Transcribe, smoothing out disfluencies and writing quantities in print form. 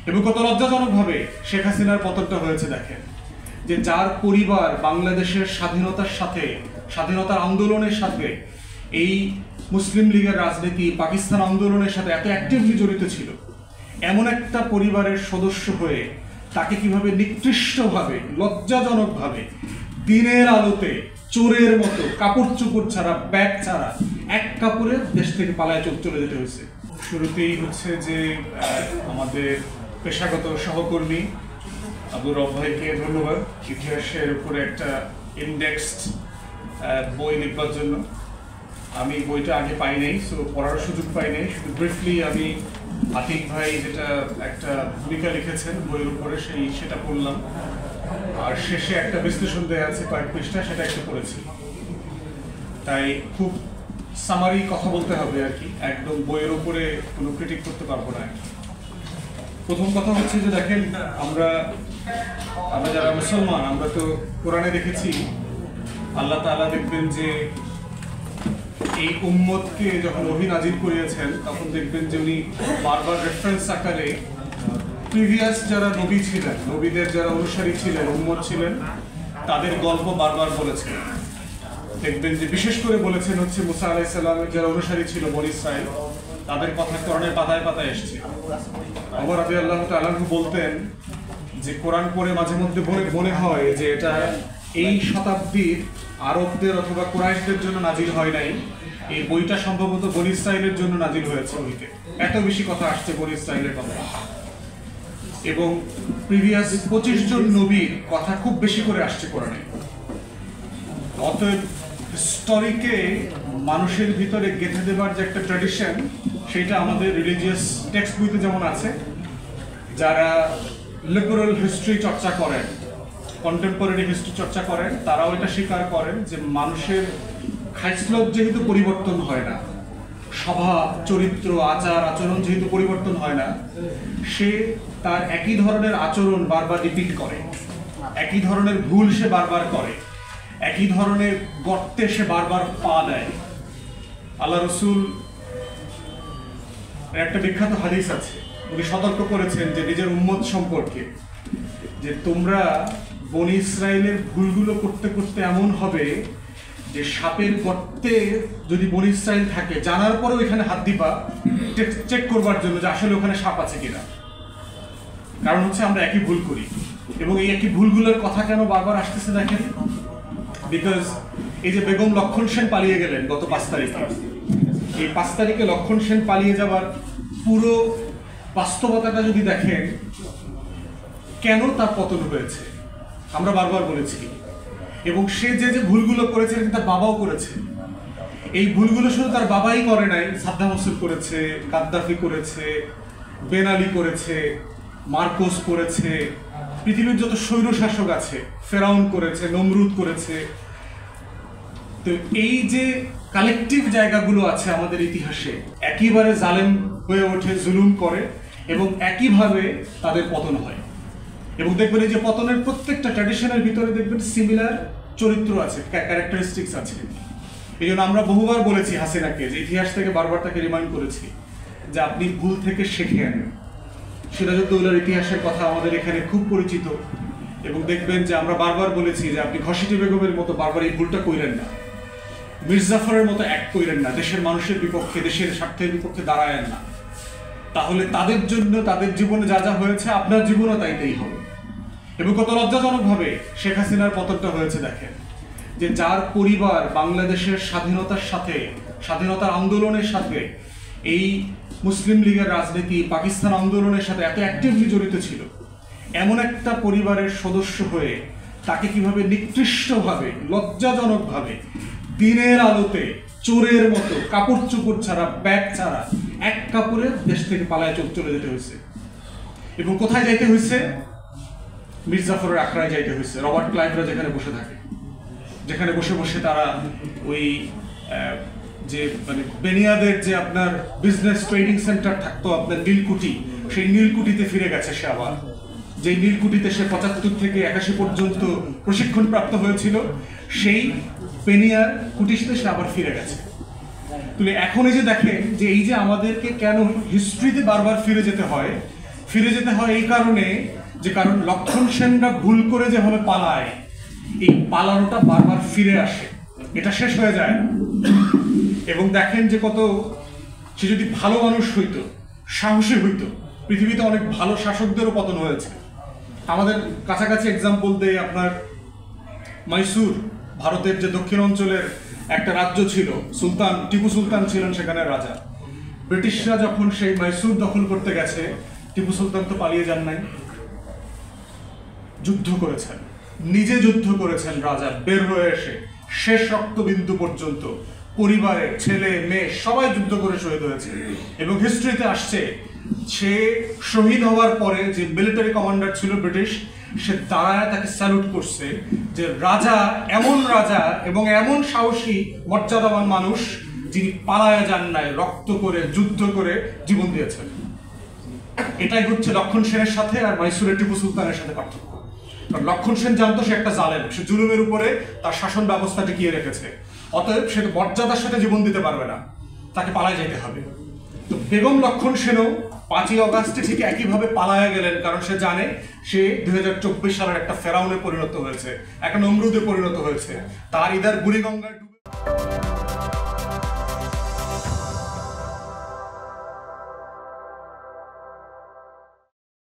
এবং কত লজ্জাজনকভাবে শেখ হাসিনার পতনটা হয়েছে দেখেন, যে যার পরিবার বাংলাদেশের স্বাধীনতার সাথে, স্বাধীনতার আন্দোলনের সাথে, এই মুসলিম লীগের রাজনীতি, পাকিস্তান আন্দোলনের সাথে এত অ্যাক্টিভলি জড়িত ছিল, এমন একটা পরিবারের সদস্য হয়ে তাকে কিভাবে নিকৃষ্টভাবে, লজ্জাজনকভাবে দিনের আলোতে চোরের মতো কাপড় চোপড় ছাড়া, ব্যাগ ছাড়া এক কাপড়ে দেশ থেকে পালায় চলে যেতে হয়েছে। শুরুতেই হচ্ছে যে আমাদের পেশাগত সহকর্মী আব্দুর রব ভাইকে ধন্যবাদ ইতিহাসের উপরে একটা ইন্ডেক্সড বই লিখবার জন্য। আমি বইটা আগে পাই নাই, সো পড়ার সুযোগ পাই নাই। শুধু ব্রিফলি আমি আতিক ভাই যেটা একটা ভূমিকা লিখেছেন বইয়ের উপরে সেটা পড়লাম, আর শেষে একটা বিশ্লেষণ দেওয়া আছে কয়েক পৃষ্ঠা, সেটা একটু পড়েছি। তাই খুব সামারি কথা বলতে হবে আর কি, একদম বইয়ের উপরে কোনো ক্রিটিক করতে পারবো না। প্রথম কথা হচ্ছে যে দেখেন, আমরা যারা মুসলমান, আমরা তো কোরআনে দেখেছি আল্লাহ তাআলা দেখবেন যে এই উম্মতকে যখন ওহী নাজিল করিয়েছেন, তখন দেখবেন যে উনি বারবার রেফারেন্স আকারে প্রিভিয়াস যারা নবী ছিলেন, নবীদের যারা অনুসারী ছিলেন, উম্মত ছিলেন, তাদের গল্প বারবার বলেছেন। দেখবেন যে বিশেষ করে বলেছেন হচ্ছে মুসা আলাইহিস সালামের যারা অনুসারী ছিল বনী ইসরাঈল, তাদের কথা কোরআনের পাতায় পাতায় এসছে। ওমর রাদিয়াল্লাহু তাআলা বলতেন যে কোরআন পড়ে মাঝে মধ্যে মনে হয় যে এটা এই শতাব্দীর আরবদের অথবা কুরাইশদের জন্য নাজিল হয় নাই, এই বইটা সম্ভবত বনী ইসরাঈলের জন্য নাজিল হয়েছে। বইতে এত বেশি কথা আসছে বনী ইসরাঈলের কথা, এবং প্রিভিয়াস 25 জন নবীর কথা খুব বেশি করে আসছে কোরআনে। অতএব হিস্টোরিকে মানুষের ভিতরে গেঁথে দেবার যে একটা ট্র্যাডিশন, সেটা আমাদের রিলিজিয়াস টেক্সট বইতে যেমন আছে। যারা লিবারেল হিস্ট্রি চর্চা করেন, কন্টেম্পোরারি হিস্ট্রি চর্চা করেন, তারাও এটা স্বীকার করেন যে মানুষের খাইসলত যেহেতু পরিবর্তন হয় না, স্বভাব, চরিত্র, আচার আচরণ যেহেতু পরিবর্তন হয় না, সে তার একই ধরনের আচরণ বারবার রিপিট করে, একই ধরনের ভুল সে বারবার করে, একই ধরনের গর্তে সে বারবার পা দেয়। আল্লাহ রসুল একটা বিখ্যাত হাদিস আছে, উনি সতর্ক করেছেন যে নিজের উম্মত সম্পর্কে, যে তোমরা বনী ইসরাঈলের ভুলগুলো করতে করতে এমন হবে যে সাপের গর্তে যদি বনী ইসরাঈল থাকে, জানার পরেও এখানে হাত দিবা চেক করবার জন্য যে আসলে ওখানে সাপ আছে কিনা। কারণ হচ্ছে আমরা একই ভুল করি, এবং এই একই ভুলগুলোর কথা কেন বারবার আসতেছে দেখেন, বিকজ এই যে বেগম লক্ষণ সেন পালিয়ে গেলেন গত 5 তারিখে, এই 5 তারিখে লক্ষণ সেন পালিয়ে যাওয়ার পুরো বাস্তবতাটা যদি দেখেন, কেন তার পতন হয়েছে আমরা বারবার বলেছি। এবং সে যে ভুলগুলো করেছে তার বাবাও করেছে। এই ভুলগুলো শুধু তার বাবাই করে নাই, সাদ্দাম হোসেন করেছে, গাদ্দাফি করেছে, বেন আলী করেছে, মার্কোস করেছে, পৃথিবীর যত স্বৈরশাসক আছে, ফেরাউন করেছে, নমরুদ করেছে। তো এই যে কালেকটিভ জায়গাগুলো আছে আমাদের ইতিহাসে, একইবারে জালেম হয়ে ওঠে, জুলুম করে, এবং একইভাবে তাদের পতন হয়। এবং দেখবেন এই যে পতনের প্রত্যেকটা ট্র্যাডিশনের ভিতরে দেখবেন সিমিলার চরিত্র আছে, ক্যারেক্টারিস্টিক্স আছে। এই জন্য আমরা বহুবার বলেছি হাসিনাকে, যে ইতিহাস থেকে বারবার তাকে রিমাইন্ড করেছি যে আপনি ভুল থেকে শিখে আনেন। সিরাজউদ্দৌলার ইতিহাসের কথা আমাদের এখানে খুব পরিচিত, এবং দেখবেন যে আমরা বারবার বলেছি যে আপনি ঘসিটি বেগমের মতো বারবার এই ভুলটা কইরেন না, মির্জাফরের মতো অ্যাক্ট কইরেন না, দেশের মানুষের বিপক্ষে, দেশের স্বার্থের বিপক্ষে দাঁড়ায়েন না। তাহলে তাদের জন্য, তাদের জীবনে যা যা হয়েছে আপনার জীবনও তাইতেই হবে। এবং কত লজ্জাজনকভাবে শেখ হাসিনার পতনটা হয়েছে দেখেন, যে যার পরিবার বাংলাদেশের স্বাধীনতার সাথে, স্বাধীনতার আন্দোলনের সাথে, এই মুসলিম লীগের রাজনীতি, পাকিস্তান আন্দোলনের সাথে এত অ্যাক্টিভলি জড়িত ছিল, এমন একটা পরিবারের সদস্য হয়ে তাকে কিভাবে নিকৃষ্টভাবে, লজ্জাজনকভাবে দিনের আলোতে চোরের মতো কাপড় চোপড় ছাড়া, ব্যাগ ছাড়া এক কাপড়ে দেশ থেকে পালায় চলে যেতে হয়েছে। এবং কোথায় যাইতে হয়েছে? মির্জাফরের আখড়ায় যাইতে হয়েছে। রবার্ট ক্লাইভরা যেখানে বসে থাকে, যেখানে বসে বসে তারা ওই যে মানে বেনিয়াদের যে আপনার বিজনেস ট্রেনিং সেন্টার থাকতো, আপনার নীলকুঠি, সেই নীলকুঠিতে ফিরে গেছে সে আবার। যে নীলকুঠিতে সে 75 থেকে 81 পর্যন্ত প্রশিক্ষণ প্রাপ্ত হয়েছিল, সেই বেনিয়ার কুটিতে সে আবার ফিরে গেছে। তাহলে এখন এই যে দেখেন যে এই যে আমাদেরকে কেন হিস্ট্রিতে বারবার ফিরে যেতে হয়, ফিরে যেতে হয় এই কারণে যে কারণ লক্ষণ সেনরা ভুল করে যেভাবে পালায়, এই পালানোটা বারবার ফিরে আসে, এটা শেষ হয়ে যায় না। এবং দেখেন যে কত, সে যদি ভালো মানুষ হইতো, সাহসী হইতো, পৃথিবীতে অনেক ভালো শাসকদেরও পতন হয়েছে। আমাদের কাছাকাছি এক্সাম্পল দেয় আপনার মাইসুর, ভারতের যে দক্ষিণ অঞ্চলের একটা রাজ্য ছিল, সুলতান টিপু সুলতান ছিলেন সেখানে রাজা। ব্রিটিশরা যখন সেই মাইসুর দখল করতে গেছে, টিপু সুলতান তো পালিয়ে যান নাই, যুদ্ধ করেছেন, নিজে যুদ্ধ করেছেন রাজা, বের হয়ে এসে শেষ রক্তবিন্দু পর্যন্ত পরিবারের ছেলে মেয়ে সবাই যুদ্ধ করে শহীদ হয়েছে। এবং হিস্ট্রিতে আসছে সে শহীদ হওয়ার পরে যে মিলিটারি কমান্ডার ছিল ব্রিটিশ, সে দাঁড়ায় তাকে স্যালুট করছে যে রাজা এবং এমন সাহসী মর্যাদাবান মানুষ যিনি পালায়া যান নাই, রক্ত করে যুদ্ধ করে জীবন দিয়েছেন। এটাই হচ্ছে লক্ষণ সেনের সাথে আর মাইসুরের টিপু সুলতানের সাথে পার্থক্য। কারণ লক্ষণ সেন জানতো সে একটা জালেম, সে জুলুমের উপরে তার শাসন ব্যবস্থা টিকিয়ে রেখেছে, অতএব সে মর্যাদার সাথে জীবন দিতে পারবে না, তাকে পালায় যেতে হবে। তো বেগম লক্ষণ সেনও 5ই অগাস্টে ঠিক একইভাবে পালায়া গেলেন, কারণ সে জানে সে 2024 সালের একটা ফেরাউনে পরিণত হয়েছে, একটা নমরুদে পরিণত হয়েছে, তার ইদার বুড়িগঙ্গায় ডুবে